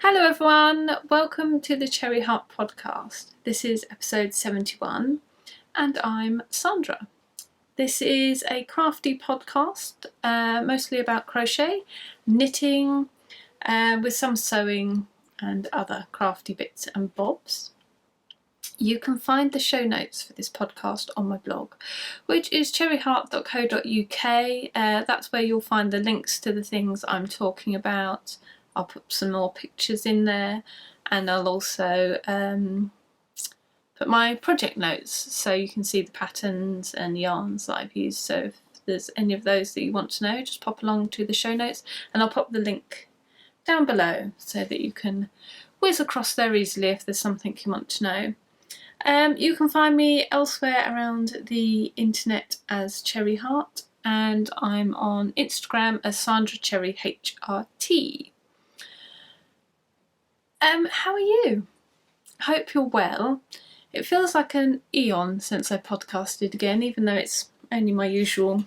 Hello everyone, welcome to the Cherry Heart podcast. This is episode 71 and I'm Sandra. This is a crafty podcast, mostly about crochet, knitting, with some sewing and other crafty bits and bobs. You can find the show notes for this podcast on my blog, which is cherryheart.co.uk. That's where you'll find the links to the things I'm talking about. I'll put some more pictures in there, and I'll also put my project notes so you can see the patterns and yarns that I've used. So if there's any of those that you want to know, just pop along to the show notes and I'll pop the link down below so that you can whiz across there easily if there's something you want to know. You can find me elsewhere around the internet as Cherry Heart, and I'm on Instagram as Sandra Cherry HRT. How are you? Hope you're well. It feels like an eon since I podcasted again, even though it's only my usual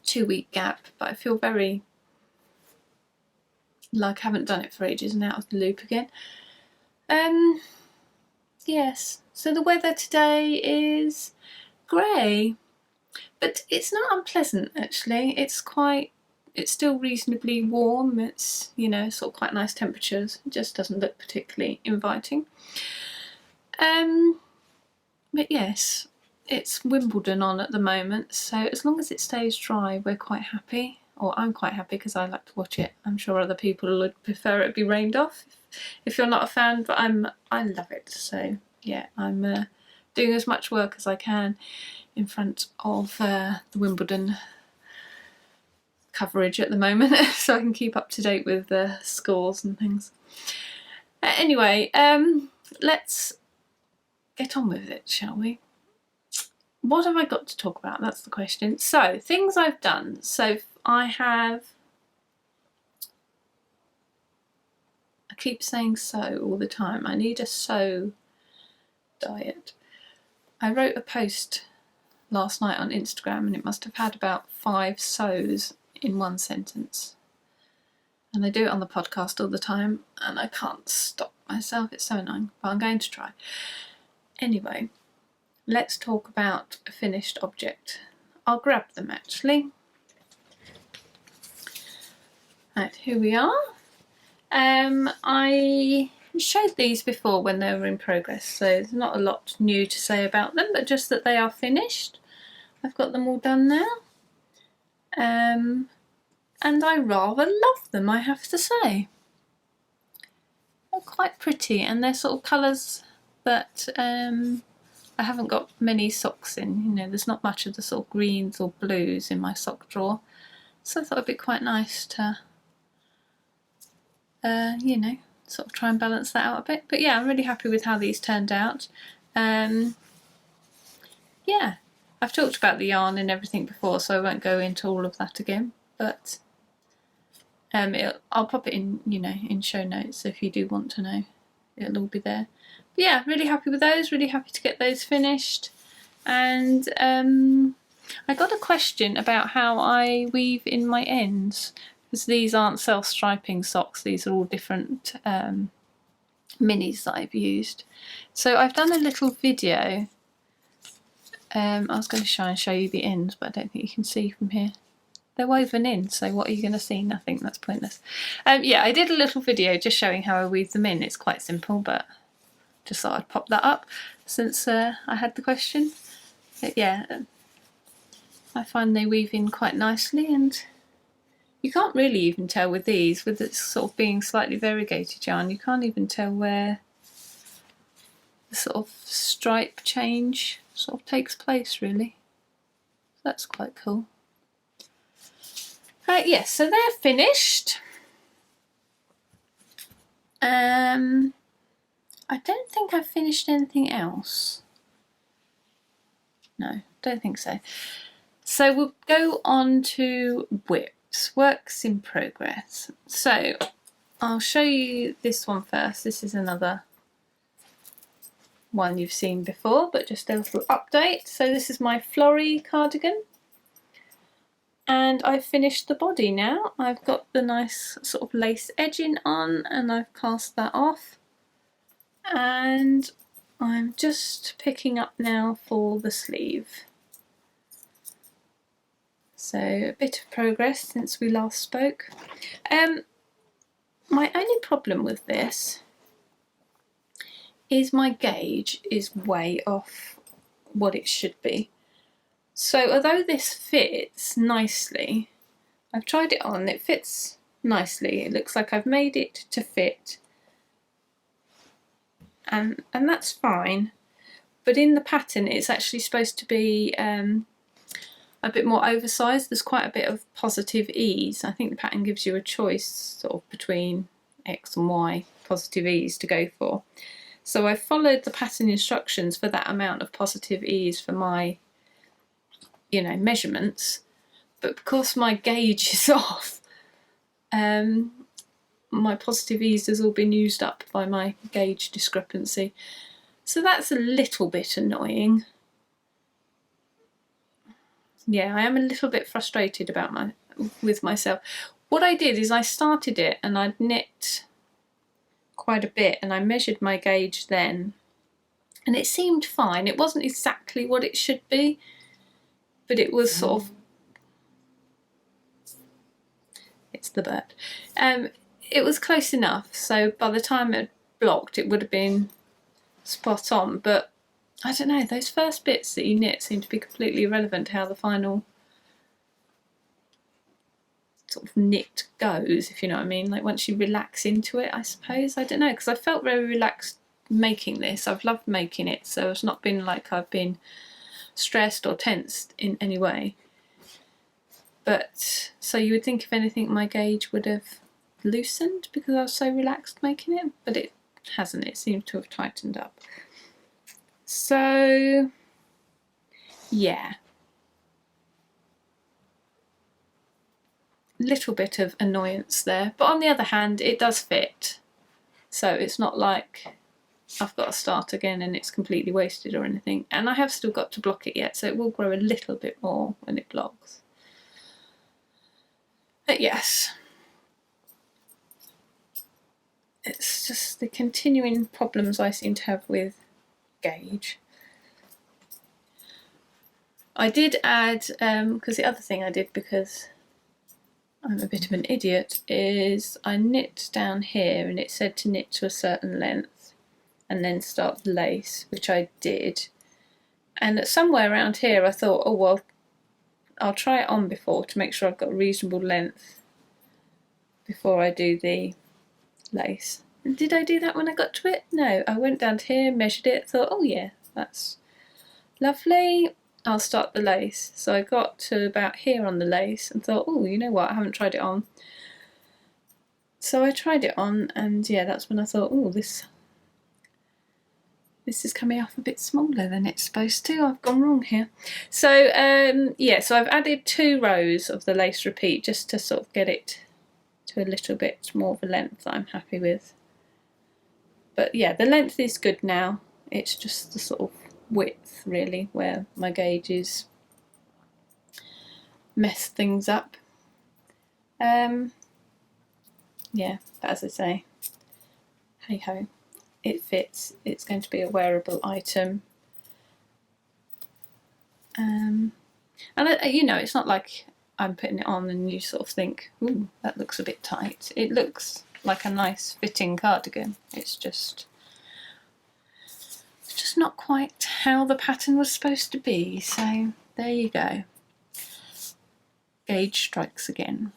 2-week gap, but I feel very like I haven't done it for ages and out of the loop again. Yes, so the weather today is grey, but it's not unpleasant actually. It's still reasonably warm. It's, sort of quite nice temperatures. It just doesn't look particularly inviting. But yes, it's Wimbledon on at the moment, so as long as it stays dry, we're quite happy. Or I'm quite happy because I like to watch it. I'm sure other people would prefer it be rained off if you're not a fan, but I love it. So yeah, I'm doing as much work as I can in front of the Wimbledon coverage at the moment so I can keep up to date with the scores and things. Anyway, let's get on with it, shall we? What have I got to talk about? That's the question. So, things I've done. So I keep saying so all the time. I need a sew diet. I wrote a post last night on Instagram and it must have had about 5 sews in one sentence. And I do it on the podcast all the time and I can't stop myself. It's so annoying, but I'm going to try. Anyway, let's talk about a finished object. I'll grab them actually. Right, here we are. I showed these before when they were in progress, so there's not a lot new to say about them, but just that they are finished. I've got them all done now. And I rather love them, I have to say. They're quite pretty and they're sort of colours that I haven't got many socks in. There's not much of the sort of greens or blues in my sock drawer. So I thought it'd be quite nice to, sort of try and balance that out a bit. But yeah, I'm really happy with how these turned out. Yeah, I've talked about the yarn and everything before, so I won't go into all of that again. But I'll pop it in, in show notes if you do want to know. It'll all be there. But yeah, really happy with those. Really happy to get those finished. And I got a question about how I weave in my ends, because these aren't self-striping socks. These are all different minis that I've used. So I've done a little video. I was going to try and show you the ends, but I don't think you can see from here. They're woven in, so what are you going to see? Nothing. That's pointless. Yeah, I did a little video just showing how I weave them in. It's quite simple, but just thought I'd pop that up since I had the question. But yeah, I find they weave in quite nicely, and you can't really even tell with these, with it sort of being slightly variegated yarn, you can't even tell where the sort of stripe change sort of takes place, really. That's quite cool. Yes, so they're finished. I don't think I've finished anything else. No, don't think so. So we'll go on to whips, works in progress. So I'll show you this one first. This is another one you've seen before, but just a little update. So this is my Florrie cardigan. And I've finished the body now. I've got the nice sort of lace edging on and I've cast that off. And I'm just picking up now for the sleeve. So a bit of progress since we last spoke. My only problem with this is my gauge is way off what it should be. So although this fits nicely, I've tried it on, it fits nicely. It looks like I've made it to fit. And that's fine. But in the pattern it's actually supposed to be a bit more oversized. There's quite a bit of positive ease. I think the pattern gives you a choice sort of between X and Y positive ease to go for. So I followed the pattern instructions for that amount of positive ease for my, you know, measurements, but because my gauge is off, my positive ease has all been used up by my gauge discrepancy. So that's a little bit annoying. Yeah, I am a little bit frustrated about with myself. What I did is I started it and I'd knit quite a bit and I measured my gauge then, and it seemed fine. It wasn't exactly what it should be, but it was sort of, it's the bird. It was close enough, so by the time it blocked it would have been spot on, but I don't know, those first bits that you knit seem to be completely irrelevant to how the final sort of knit goes, if you know what I mean, like once you relax into it, I suppose. I don't know, because I felt very relaxed making this. I've loved making it, so it's not been like I've been stressed or tensed in any way. But so you would think if anything my gauge would have loosened because I was so relaxed making it, but it hasn't. It seems to have tightened up. So yeah, little bit of annoyance there, but on the other hand it does fit, so it's not like I've got to start again and it's completely wasted or anything. And I have still got to block it yet, so it will grow a little bit more when it blocks. But yes, it's just the continuing problems I seem to have with gauge. I did add, because the other thing I did, because I'm a bit of an idiot, is I knit down here and it said to knit to a certain length and then start the lace, which I did. And somewhere around here I thought, oh well, I'll try it on before to make sure I've got a reasonable length before I do the lace. And did I do that when I got to it? No, I went down to here, measured it, thought, oh yeah, that's lovely, I'll start the lace. So I got to about here on the lace and thought, oh, you know what, I haven't tried it on. So I tried it on, and yeah, that's when I thought, oh, this is coming off a bit smaller than it's supposed to. I've gone wrong here. So yeah, so I've added 2 rows of the lace repeat just to sort of get it to a little bit more of a length that I'm happy with. But yeah, the length is good now. It's just the sort of width really where my gauges mess things up. Yeah, but as I say, hey ho. It fits, it's going to be a wearable item. And you know, it's not like I'm putting it on and you sort of think, ooh, that looks a bit tight. It looks like a nice fitting cardigan. It's just not quite how the pattern was supposed to be. So there you go. Gauge strikes again.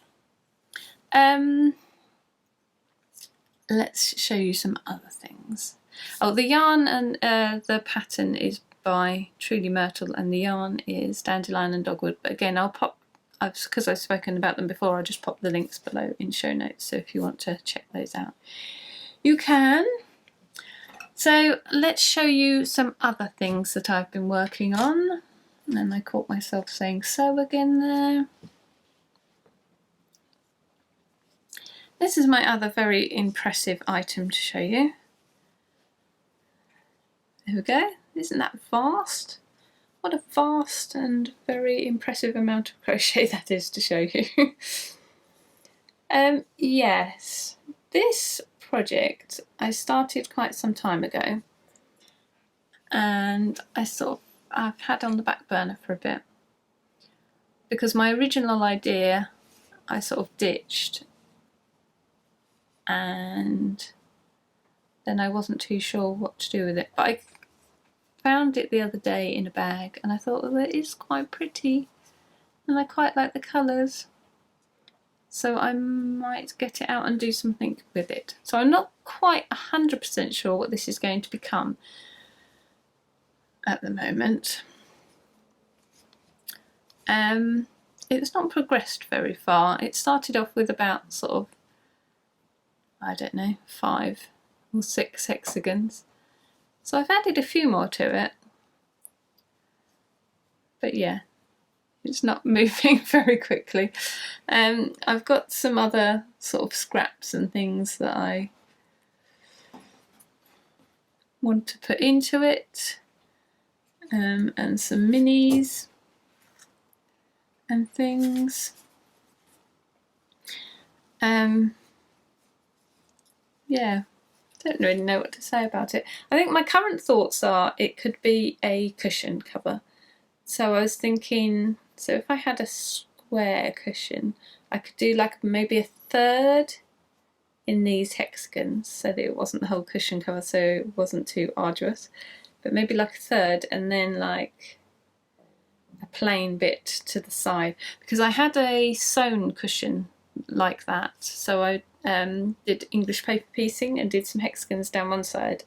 Let's show you some other things. Oh, the yarn and the pattern is by Truly Myrtle, and the yarn is Dandelion and Dogwood. But again, I'll pop, because I've spoken about them before, I'll just pop the links below in show notes, so if you want to check those out, you can. So let's show you some other things that I've been working on. And then I caught myself saying so again there. This is my other very impressive item to show you. There we go. Isn't that vast? What a vast and very impressive amount of crochet that is to show you. Yes, this project I started quite some time ago, and I've had on the back burner for a bit because my original idea I sort of ditched, and then I wasn't too sure what to do with it. But I found it the other day in a bag, and I thought, well, it is quite pretty, and I quite like the colours. So I might get it out and do something with it. So I'm not quite 100% sure what this is going to become at the moment. It's not progressed very far. It started off with about sort of, I don't know, 5 or 6 hexagons. So I've added a few more to it. But yeah, it's not moving very quickly. I've got some other sort of scraps and things that I want to put into it, and some minis and things. Yeah, don't really know what to say about it. I think my current thoughts are it could be a cushion cover. So I was thinking, so if I had a square cushion, I could do like maybe a third in these hexagons so that it wasn't the whole cushion cover, so it wasn't too arduous, but maybe like a third, and then like a plain bit to the side, because I had a sewn cushion like that. So I did English paper piecing and did some hexagons down one side,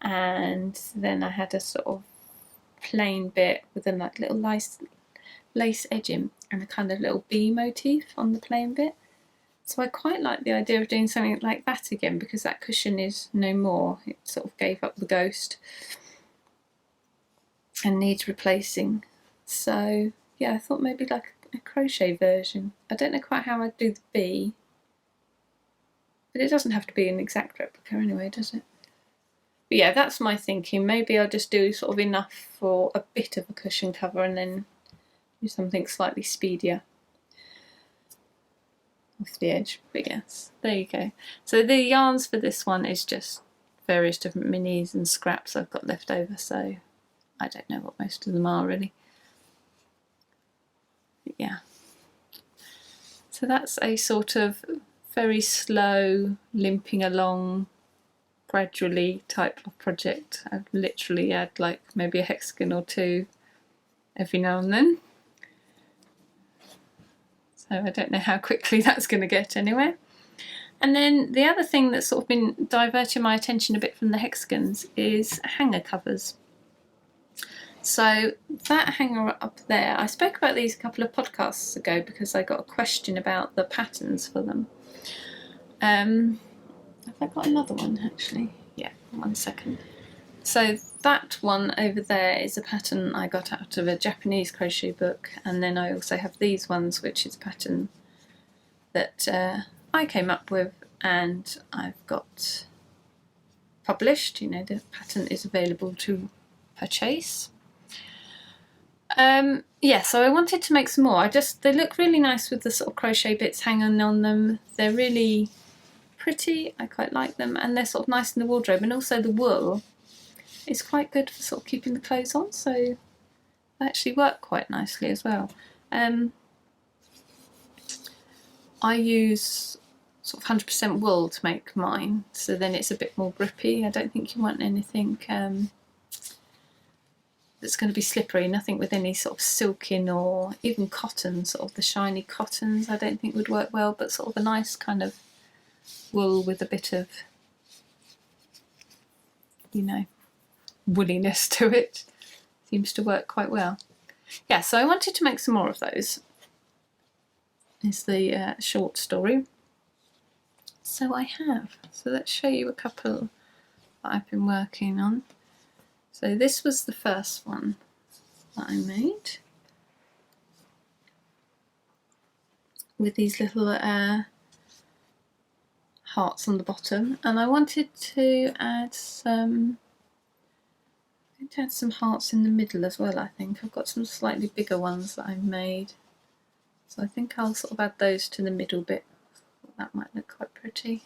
and then I had a sort of plain bit with a like little lace edging and a kind of little bee motif on the plain bit. So I quite like the idea of doing something like that again, because that cushion is no more. It sort of gave up the ghost and needs replacing. So yeah, I thought maybe like a crochet version. I don't know quite how I'd do the bee, but it doesn't have to be an exact replica anyway, does it? But yeah, that's my thinking. Maybe I'll just do sort of enough for a bit of a cushion cover and then do something slightly speedier off the edge. But yes, there you go. So the yarns for this one is just various different minis and scraps I've got left over, so I don't know what most of them are really. But yeah. So that's a sort of very slow, limping along gradually type of project. I'd literally add like maybe a hexagon or two every now and then. So I don't know how quickly that's going to get anywhere. And then the other thing that's sort of been diverting my attention a bit from the hexagons is hanger covers. So that hanger up there, I spoke about these a couple of podcasts ago because I got a question about the patterns for them. Have I got another one actually? Yeah, 1 second. So that one over there is a pattern I got out of a Japanese crochet book, and then I also have these ones, which is a pattern that I came up with and I've got published. You know, the pattern is available to purchase. Yeah, so I wanted to make some more. They look really nice with the sort of crochet bits hanging on them. They're really pretty, I quite like them, and they're sort of nice in the wardrobe, and also the wool is quite good for sort of keeping the clothes on, so they actually work quite nicely as well. I use sort of 100% wool to make mine, so then it's a bit more grippy. I don't think you want anything that's going to be slippery, nothing with any sort of silk in, or even cotton, sort of the shiny cottons I don't think would work well, but sort of a nice kind of wool with a bit of, you know, woolliness to it seems to work quite well. Yeah, so I wanted to make some more of those, is the short story. So I have. So let's show you a couple that I've been working on. So this was the first one that I made with these little hearts on the bottom, and I wanted to add some I'm going to add some hearts in the middle as well, I think. I've got some slightly bigger ones that I've made. So I think I'll sort of add those to the middle bit. That might look quite pretty.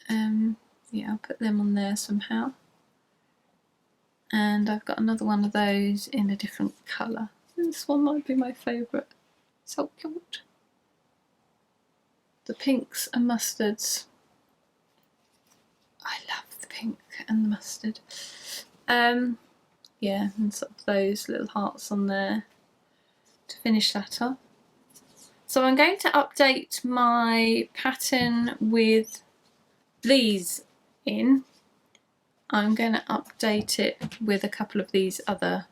Yeah, I'll put them on there somehow. And I've got another one of those in a different colour. This one might be my favourite. So cute. The pinks and mustards. I love the pink and the mustard. Yeah, and sort of those little hearts on there to finish that up. So I'm going to update my pattern with these in. I'm going to update it with a couple of these other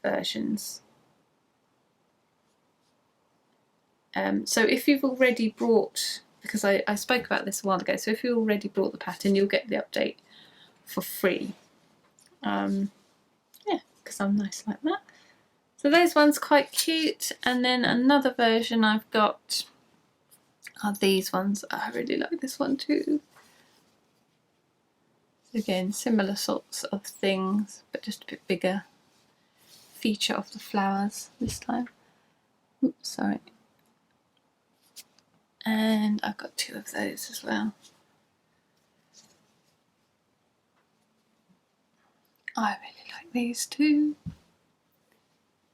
versions. So if you've already brought, because I spoke about this a while ago, so if you already brought the pattern, you'll get the update for free. Yeah, because I'm nice like that. So those ones quite cute, and then another version I've got are these ones. I really like this one too. Again, similar sorts of things, but just a bit bigger. Feature of the flowers this time. Oops, sorry. And I've got two of those as well. I really like these too. I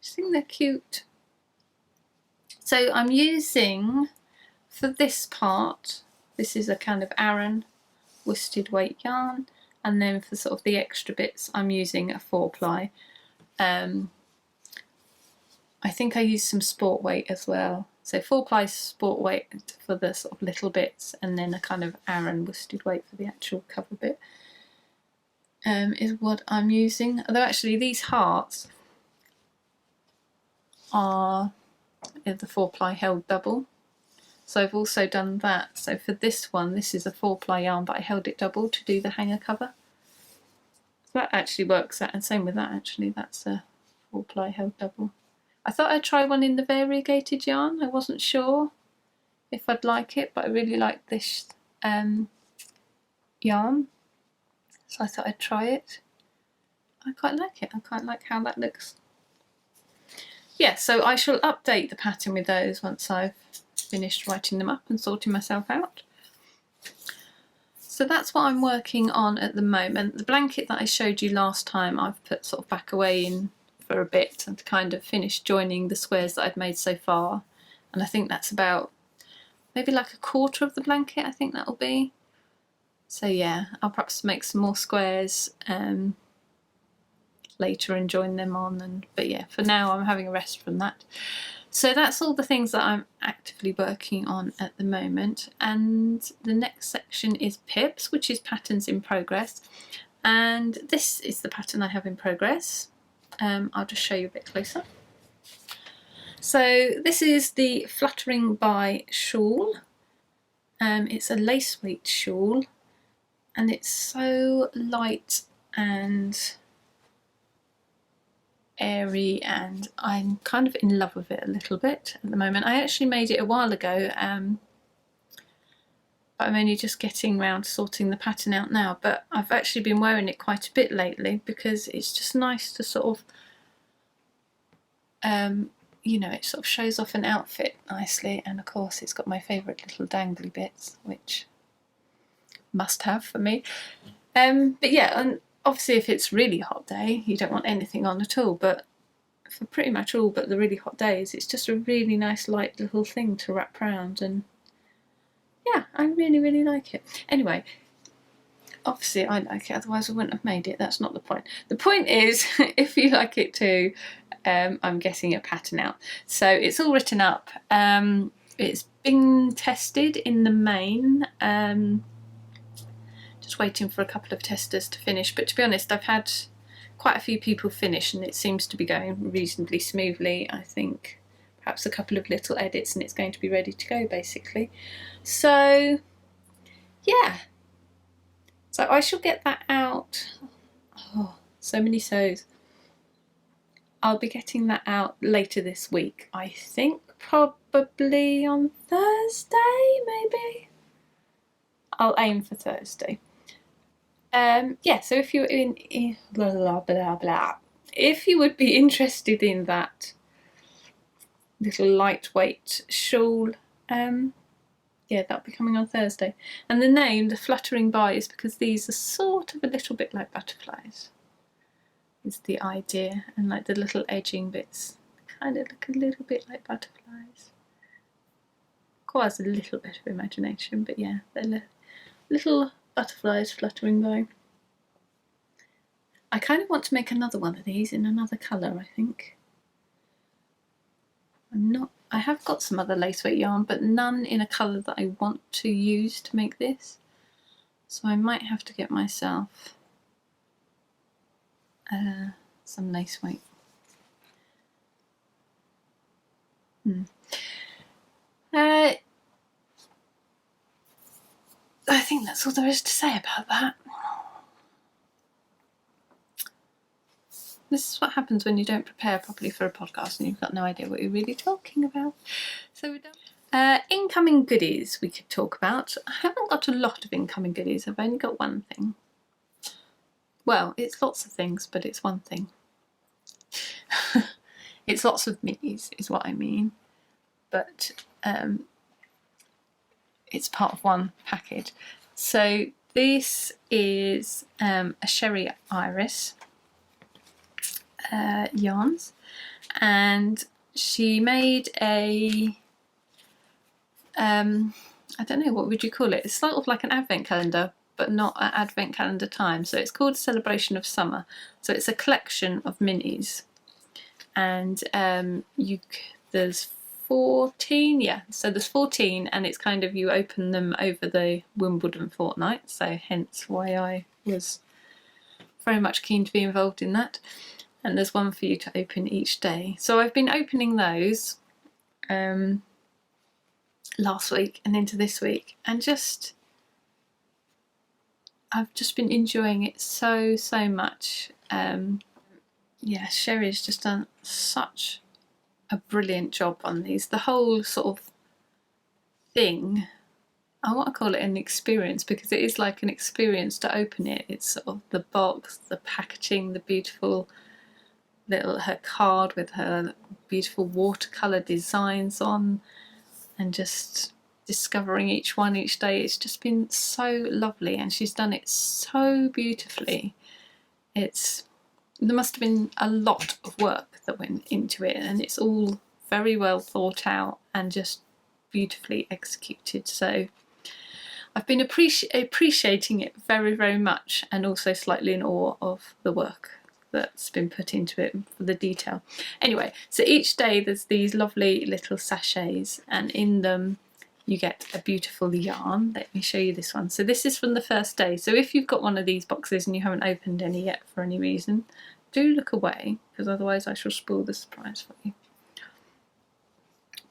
just think they're cute. So I'm using, for this part, this is a kind of Aran worsted weight yarn, and then for sort of the extra bits I'm using a 4-ply. I think I used some sport weight as well. So 4-ply sport weight for the sort of little bits, and then a kind of Aran worsted weight for the actual cover bit. Is what I'm using. Although actually these hearts are the 4-ply held double. So I've also done that. So for this one, this is a 4-ply yarn, but I held it double to do the hanger cover. So that actually works out, and same with that actually, that's a 4-ply held double. I thought I'd try one in the variegated yarn. I wasn't sure if I'd like it, but I really like this yarn. So I thought I'd try it. I quite like it. I quite like how that looks. Yeah, so I shall update the pattern with those once I've finished writing them up and sorting myself out. So that's what I'm working on at the moment. The blanket that I showed you last time I've put sort of back away in for a bit and kind of finished joining the squares that I've made so far. And I think that's about maybe like a quarter of the blanket, I think that'll be. So yeah, I'll perhaps make some more squares later and join them on. But yeah, for now I'm having a rest from that. So that's all the things that I'm actively working on at the moment. And the next section is Pips, which is patterns in progress. And this is the pattern I have in progress. I'll just show you a bit closer. So this is the Fluttering By shawl. It's a lace weight shawl, and it's so light and airy, and I'm kind of in love with it a little bit at the moment. I actually made it a while ago, but I'm only just getting around to sorting the pattern out now. But I've actually been wearing it quite a bit lately because it's just nice to sort of, you know, it sort of shows off an outfit nicely, and of course it's got my favourite little dangly bits, which must have for me. But yeah, and obviously if it's really hot day you don't want anything on at all, but for pretty much all but the really hot days it's just a really nice light little thing to wrap around, and yeah, I really like it. Anyway, obviously I like it, otherwise I wouldn't have made it. That's not the point. The point is if you like it too, I'm getting a pattern out. So it's all written up. It's been tested in the main. Just waiting for a couple of testers to finish, but to be honest I've had quite a few people finish and it seems to be going reasonably smoothly. I think perhaps a couple of little edits and it's going to be ready to go basically. So yeah, so I shall get that out. Oh, so many sews. I'll be getting that out later this week, I think, probably on Thursday maybe. I'll aim for Thursday. Yeah, so if you're in blah blah blah blah, if you would be interested in that little lightweight shawl, yeah, that'll be coming on Thursday. And the name, the Fluttering By, is because these are sort of a little bit like butterflies, is the idea, and like the little edging bits kind of look a little bit like butterflies. Requires a little bit of imagination, but yeah, they're little butterflies fluttering by. I kind of want to make another one of these in another colour, I think. I have got some other lace weight yarn, but none in a colour that I want to use to make this. So I might have to get myself some lace weight. I think that's all there is to say about that. This is what happens when you don't prepare properly for a podcast and you've got no idea what you're really talking about. So we're done. Incoming goodies we could talk about. I haven't got a lot of incoming goodies. I've only got one thing. Well, it's lots of things, but it's one thing. It's lots of minis is what I mean. But it's part of one package. So this is a Sherry Iris yarns, and she made a I don't know, what would you call it? It's sort of like an advent calendar, but not at advent calendar time. So it's called Celebration of Summer. So it's a collection of minis, and there's 14, yeah, so there's 14, and it's kind of, you open them over the Wimbledon fortnight, so hence why I was very much keen to be involved in that. And there's one for you to open each day. So I've been opening those last week and into this week, and I've just been enjoying it so much. Yeah, Sherry's just done such a brilliant job on these. The whole sort of thing, I want to call it an experience, because it is like an experience to open it. It's sort of the box, the packaging, the beautiful her card with her beautiful watercolour designs on, and just discovering each one each day. It's just been so lovely, and she's done it so beautifully. There must have been a lot of work that went into it, and it's all very well thought out and just beautifully executed. So I've been appreciating it very much, and also slightly in awe of the work that's been put into it for the detail. Anyway, so each day there's these lovely little sachets, and in them you get a beautiful yarn. Let me show you this one. So this is from the first day. So if you've got one of these boxes and you haven't opened any yet for any reason, do look away, because otherwise I shall spoil the surprise for you.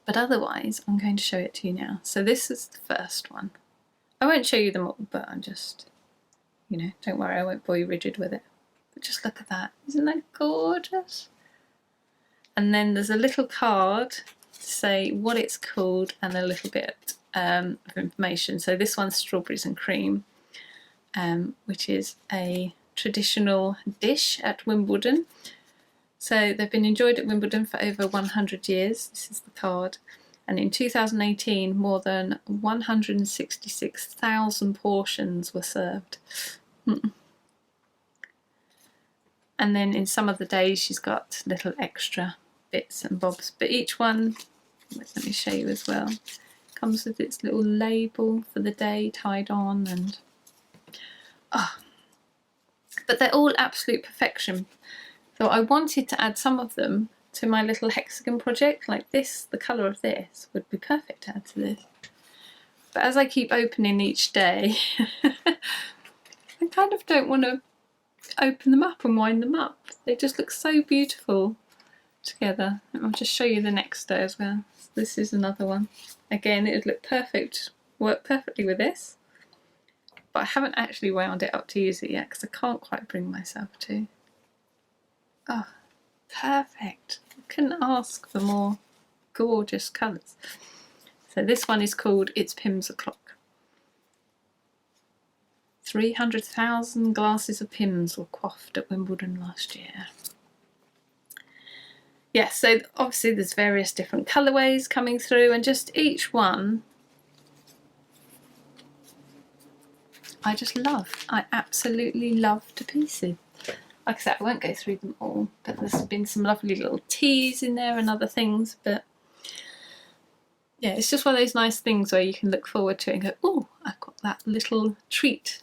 But otherwise, I'm going to show it to you now. So this is the first one. I won't show you them all, but I'm just, don't worry, I won't bore you rigid with it. But just look at that. Isn't that gorgeous? And then there's a little card to say what it's called and a little bit of information. So this one's Strawberries and Cream, which is a traditional dish at Wimbledon. So they've been enjoyed at Wimbledon for over 100 years. This is the card. And in 2018, more than 166,000 portions were served. And then in some of the days she's got little extra bits and bobs, but each one, let me show you as well, comes with its little label for the day tied on, and but they're all absolute perfection. So I wanted to add some of them to my little hexagon project, like this, the colour of this would be perfect to add to this. But as I keep opening each day, I kind of don't want to open them up and wind them up. They just look so beautiful together. I'll just show you the next day as well. This is another one. Again, it would look perfect, work perfectly with this, but I haven't actually wound it up to use it yet because I can't quite bring myself to. Oh, perfect. I couldn't ask for more gorgeous colours. So this one is called It's Pim's O'Clock. 300,000 glasses of Pimm's were quaffed at Wimbledon last year. Yeah, so obviously there's various different colourways coming through, and just each one I just love. I absolutely love to pieces. Like I said, I won't go through them all, but there's been some lovely little teas in there and other things, but yeah, it's just one of those nice things where you can look forward to it and go, oh, I've got that little treat.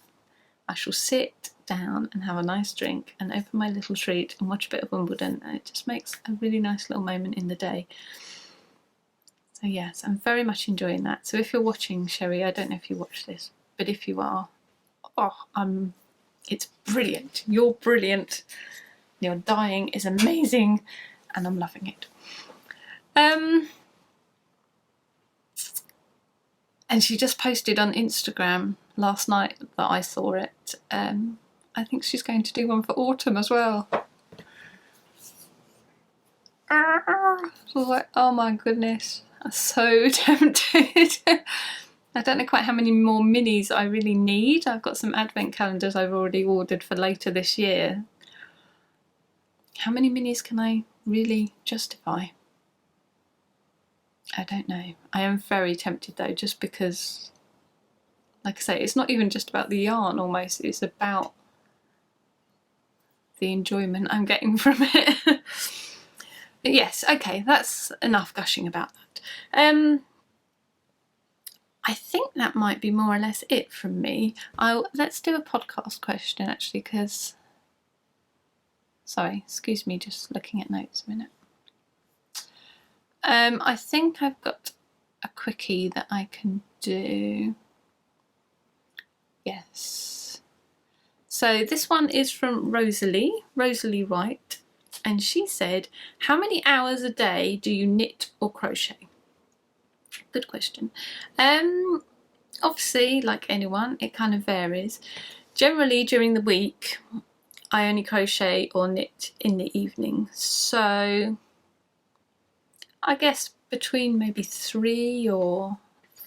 I shall sit down and have a nice drink and open my little treat and watch a bit of Wimbledon, and it just makes a really nice little moment in the day. So yes, I'm very much enjoying that. So if you're watching, Sherry, I don't know if you watch this, but if you are, oh, it's brilliant. You're brilliant. Your dyeing is amazing, and I'm loving it. And she just posted on Instagram last night that I saw it. I think she's going to do one for autumn as well. I was like, oh my goodness, I'm so tempted. I don't know quite how many more minis I really need. I've got some advent calendars I've already ordered for later this year. How many minis can I really justify? I don't know. I am very tempted though, just because, like I say, it's not even just about the yarn almost, it's about the enjoyment I'm getting from it. But yes, okay, that's enough gushing about that. I think that might be more or less it from me. Let's do a podcast question actually, because, sorry, excuse me, just looking at notes a minute. I think I've got a quickie that I can do. Yes. So this one is from Rosalie White, and she said, how many hours a day do you knit or crochet? Good question. Obviously, like anyone, it kind of varies. Generally during the week I only crochet or knit in the evening, so I guess between maybe 3 or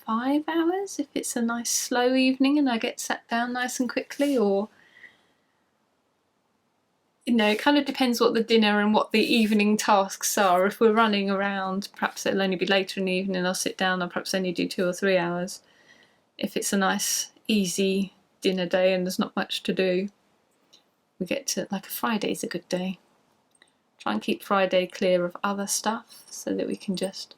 5 hours if it's a nice slow evening and I get sat down nice and quickly, or you know, it kind of depends what the dinner and what the evening tasks are. If we're running around, perhaps it'll only be later in the evening, I'll sit down, I'll perhaps only do 2 or 3 hours. If it's a nice easy dinner day and there's not much to do, we get to, like, a Friday's a good day. Try and keep Friday clear of other stuff so that we can just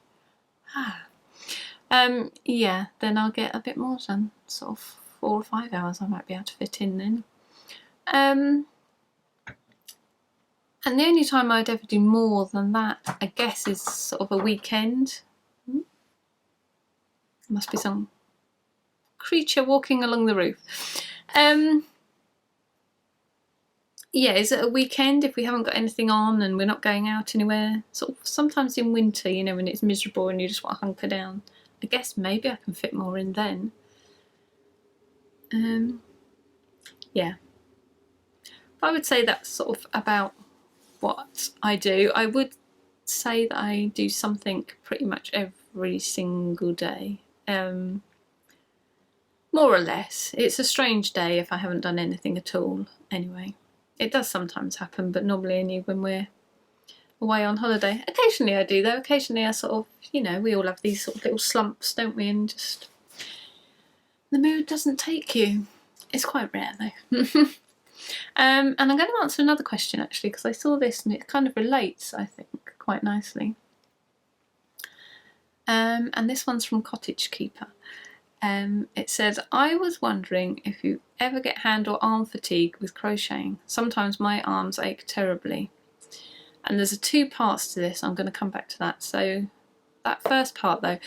yeah, then I'll get a bit more done. Sort of 4 or 5 hours I might be able to fit in then. And the only time I'd ever do more than that, I guess, is sort of a weekend. There must be some creature walking along the roof. Yeah, is it a weekend if we haven't got anything on and we're not going out anywhere? Sort of sometimes in winter, you know, when it's miserable and you just want to hunker down. I guess maybe I can fit more in then. Yeah. I would say that's sort of about what I do. I would say that I do something pretty much every single day. More or less. It's a strange day if I haven't done anything at all anyway. It does sometimes happen, but normally only when we're away on holiday. Occasionally I do though. Occasionally I sort of, you know, we all have these sort of little slumps, don't we, and just the mood doesn't take you. It's quite rare though. And I'm going to answer another question actually, because I saw this and it kind of relates, I think, quite nicely. And this one's from Cottage Keeper. It says, I was wondering if you ever get hand or arm fatigue with crocheting. Sometimes my arms ache terribly. And there's 2 parts to this. I'm going to come back to that. So that first part though,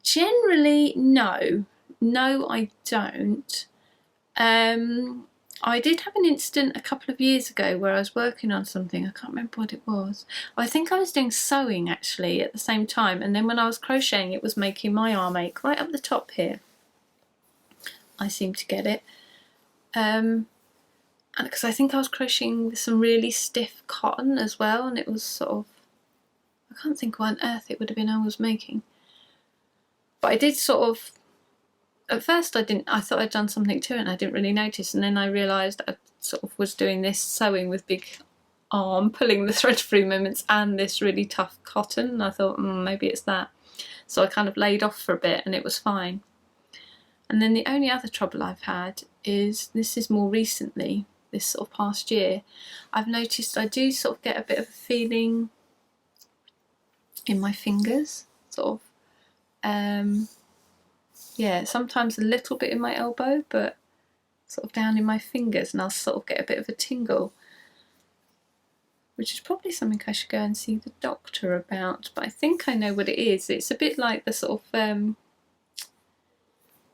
generally no, I don't. I did have an incident a couple of years ago where I was working on something. I can't remember what it was. I think I was doing sewing actually at the same time, and then when I was crocheting it was making my arm ache right up the top here. I seem to get it. And because I think I was crocheting with some really stiff cotton as well, and it was sort of, I can't think what on earth it would have been I was making. But I did sort of at first I thought I'd done something to it and I didn't really notice, and then I realised I sort of was doing this sewing with big arm, pulling the thread through moments, and this really tough cotton, and I thought maybe it's that. So I kind of laid off for a bit and it was fine. And then the only other trouble I've had is, this is more recently, this sort of past year, I've noticed I do sort of get a bit of a feeling in my fingers, sort of, yeah, sometimes a little bit in my elbow, but sort of down in my fingers, and I'll sort of get a bit of a tingle, which is probably something I should go and see the doctor about, but I think I know what it is. It's a bit like the sort of,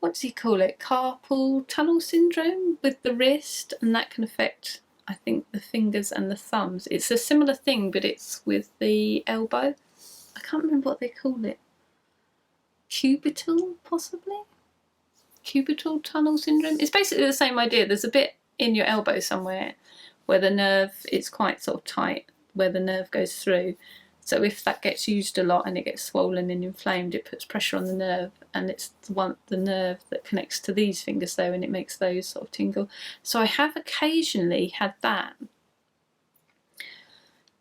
what does he call it, carpal tunnel syndrome with the wrist, and that can affect, I think, the fingers and the thumbs. It's a similar thing, but it's with the elbow. I can't remember what they call it. Cubital, possibly? Cubital tunnel syndrome? It's basically the same idea. There's a bit in your elbow somewhere where the nerve is quite sort of tight, where the nerve goes through. So if that gets used a lot and it gets swollen and inflamed, it puts pressure on the nerve, and it's the nerve that connects to these fingers though, and it makes those sort of tingle. So I have occasionally had that.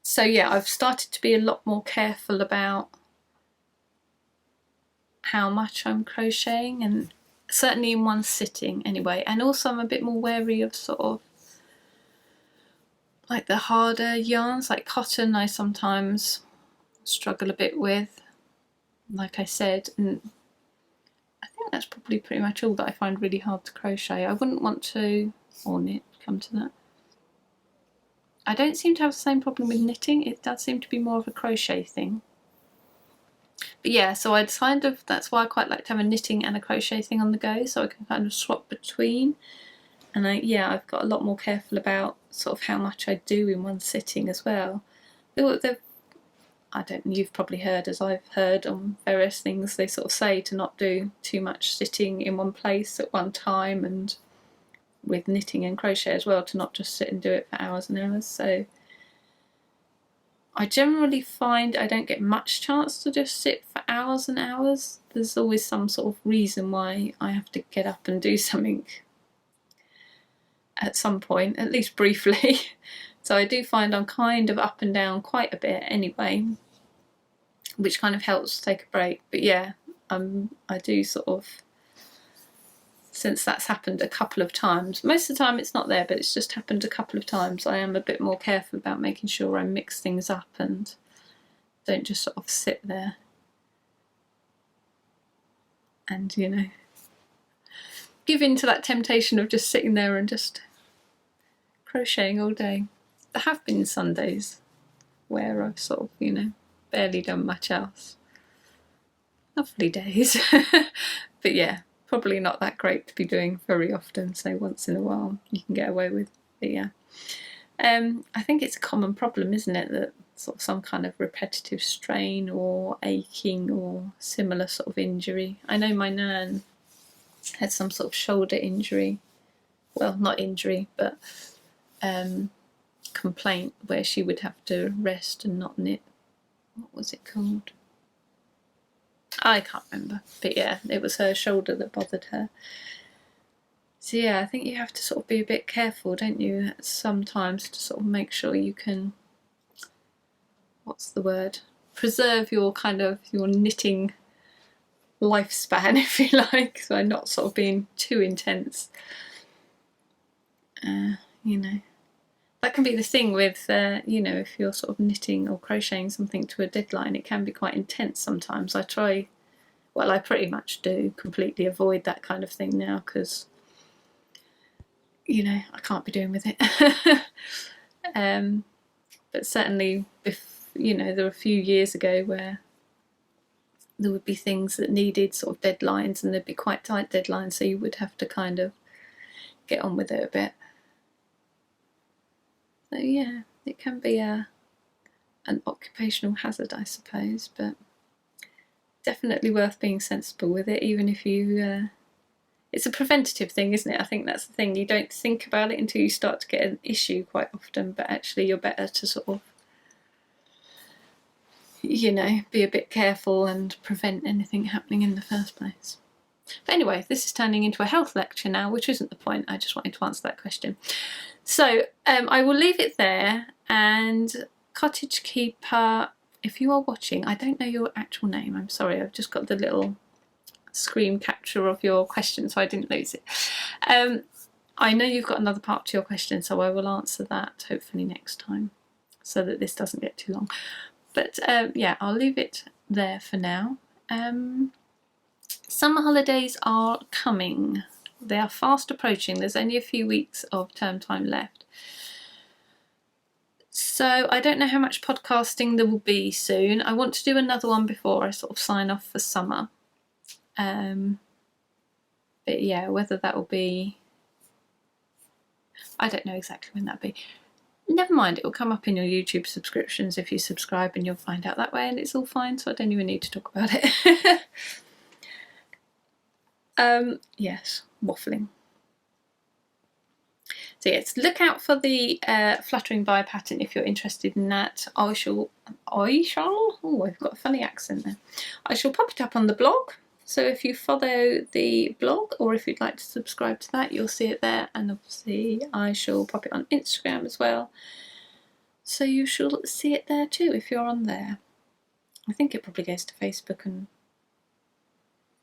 So yeah, I've started to be a lot more careful about how much I'm crocheting, and certainly in one sitting anyway. And also I'm a bit more wary of sort of like the harder yarns, like cotton I sometimes struggle a bit with, like I said, and I think that's probably pretty much all that I find really hard to crochet. I wouldn't want to, or knit, come to that. I don't seem to have the same problem with knitting. It does seem to be more of a crochet thing. But yeah, so I'd kind of, that's why I quite like to have a knitting and a crochet thing on the go, so I can kind of swap between. And I've got a lot more careful about sort of how much I do in one sitting as well. I don't know, you've probably heard, as I've heard on various things, they sort of say to not do too much sitting in one place at one time, and with knitting and crochet as well, to not just sit and do it for hours and hours. So I generally find I don't get much chance to just sit for hours and hours. There's always some sort of reason why I have to get up and do something at some point, at least briefly. So I do find I'm kind of up and down quite a bit anyway, which kind of helps take a break. But yeah, I do sort of, since that's happened a couple of times, most of the time it's not there, but it's just happened a couple of times, I am a bit more careful about making sure I mix things up and don't just sort of sit there and, you know, give in to that temptation of just sitting there and just crocheting all day. There have been Sundays where I've sort of, you know, barely done much else. Lovely days. But yeah, probably not that great to be doing very often, so once in a while you can get away with. But yeah, I think it's a common problem, isn't it, that sort of some kind of repetitive strain or aching or similar sort of injury. I know my nan had some sort of shoulder injury, well, not injury, but complaint, where she would have to rest and not knit. What was it called? I can't remember, but yeah, it was her shoulder that bothered her. So yeah, I think you have to sort of be a bit careful, don't you, sometimes, to sort of make sure you can, what's the word, preserve your kind of, your knitting lifespan, if you like, so not sort of being too intense. You know, that can be the thing with, you know, if you're sort of knitting or crocheting something to a deadline, it can be quite intense sometimes. I try, well, I pretty much do completely avoid that kind of thing now, because, you know, I can't be doing with it. But certainly, if, you know, there were a few years ago where there would be things that needed sort of deadlines, and there'd be quite tight deadlines, so you would have to kind of get on with it a bit. So yeah, it can be an occupational hazard, I suppose, but definitely worth being sensible with it, even if you, it's a preventative thing, isn't it? I think that's the thing, you don't think about it until you start to get an issue quite often, but actually you're better to sort of, you know, be a bit careful and prevent anything happening in the first place. But anyway, this is turning into a health lecture now, which isn't the point. I just wanted to answer that question. So I will leave it there. And Cottage Keeper, if you are watching, I don't know your actual name. I'm sorry, I've just got the little screen capture of your question, so I didn't lose it. I know you've got another part to your question, so I will answer that hopefully next time, so that this doesn't get too long. But yeah, I'll leave it there for now. Summer holidays are coming. They are fast approaching. There's only a few weeks of term time left. So I don't know how much podcasting there will be soon. I want to do another one before I sort of sign off for summer. But yeah, whether that will be... I don't know exactly when that'll be. Never mind, it will come up in your YouTube subscriptions if you subscribe, and you'll find out that way, and it's all fine, so I don't even need to talk about it. Yes, waffling. So yes, look out for the fluttering by pattern if you're interested in that. I shall, oh, I've got a funny accent there. I shall pop it up on the blog. So if you follow the blog, or if you'd like to subscribe to that, you'll see it there. And obviously I shall pop it on Instagram as well. So you shall see it there too if you're on there. I think it probably goes to Facebook and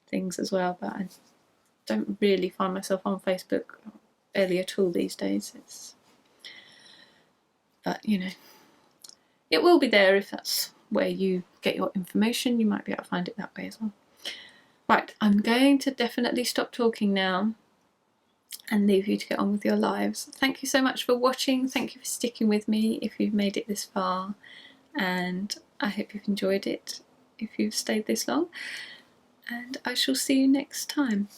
things as well, but I don't really find myself on Facebook barely at all these days. But you know, it will be there if that's where you get your information. You might be able to find it that way as well. Right, I'm going to definitely stop talking now and leave you to get on with your lives. Thank you so much for watching. Thank you for sticking with me if you've made it this far, and I hope you've enjoyed it if you've stayed this long, and I shall see you next time.